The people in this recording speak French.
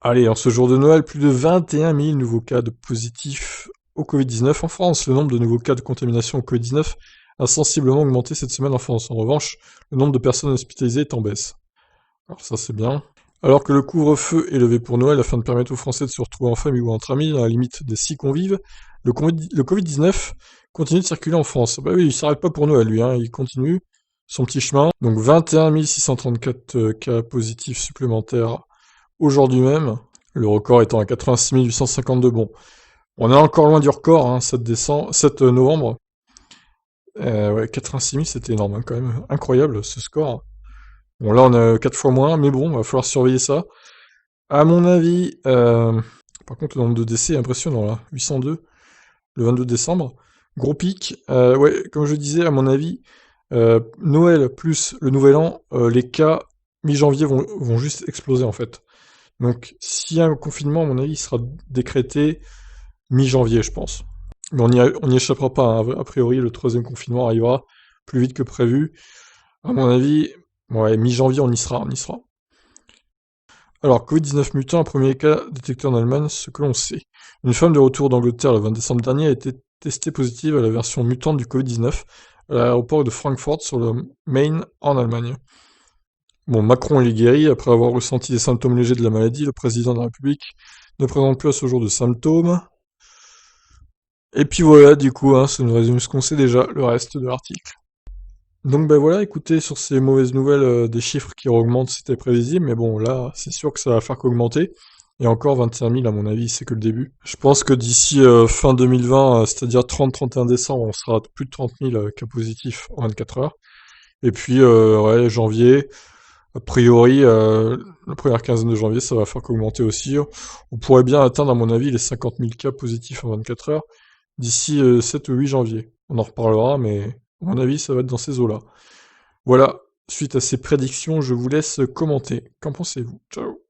Allez, en ce jour de Noël, plus de 21 000 nouveaux cas de positifs au Covid-19 en France. Le nombre de nouveaux cas de contamination au Covid-19 a sensiblement augmenté cette semaine en France. En revanche, le nombre de personnes hospitalisées est en baisse. Alors ça c'est bien. Alors que le couvre-feu est levé pour Noël afin de permettre aux Français de se retrouver en famille ou entre amis dans la limite des 6 convives, le Covid-19 continue de circuler en France. Bah oui, il s'arrête pas pour Noël lui, hein, il continue son petit chemin. Donc 21 634 cas positifs supplémentaires aujourd'hui même, le record étant à 86 852. Bon, on est encore loin du record, hein, 7 novembre. Ouais, 86 000, c'était énorme, hein, quand même. Incroyable, ce score. Bon, là, on a 4 fois moins, mais bon, va falloir surveiller ça. À mon avis, par contre, le nombre de décès est impressionnant, là. 802, le 22 décembre. Gros pic. Ouais, comme je disais, à mon avis, Noël plus le Nouvel An, les cas mi-janvier vont juste exploser, en fait. Donc, s'il y a un confinement, à mon avis, il sera décrété mi-janvier, je pense. Mais on n'y échappera pas, hein. A priori, le troisième confinement arrivera plus vite que prévu. À mon avis, ouais, mi-janvier, on y sera, on y sera. Alors, Covid-19 mutant, un premier cas détecté en Allemagne, ce que l'on sait. Une femme de retour d'Angleterre le 20 décembre dernier a été testée positive à la version mutante du Covid-19 à l'aéroport de Francfort sur le Main en Allemagne. Bon, Macron est guéri. Après avoir ressenti des symptômes légers de la maladie, le président de la République ne présente plus à ce jour de symptômes. Et puis voilà, du coup, hein, ça nous résume ce qu'on sait déjà, le reste de l'article. Donc ben voilà, écoutez, sur ces mauvaises nouvelles, des chiffres qui augmentent, c'était prévisible, mais bon, là, c'est sûr que ça va faire qu'augmenter. Et encore 25 000, à mon avis, c'est que le début. Je pense que d'ici fin 2020, c'est-à-dire 30-31 décembre, on sera à plus de 30 000 cas positifs en 24 heures. Et puis, ouais, janvier, a priori, la première quinzaine de janvier, ça va faire qu'augmenter aussi. On pourrait bien atteindre, à mon avis, les 50 000 cas positifs en 24 heures d'ici 7 ou 8 janvier. On en reparlera, mais à mon avis, ça va être dans ces eaux-là. Voilà, suite à ces prédictions, je vous laisse commenter. Qu'en pensez-vous? Ciao!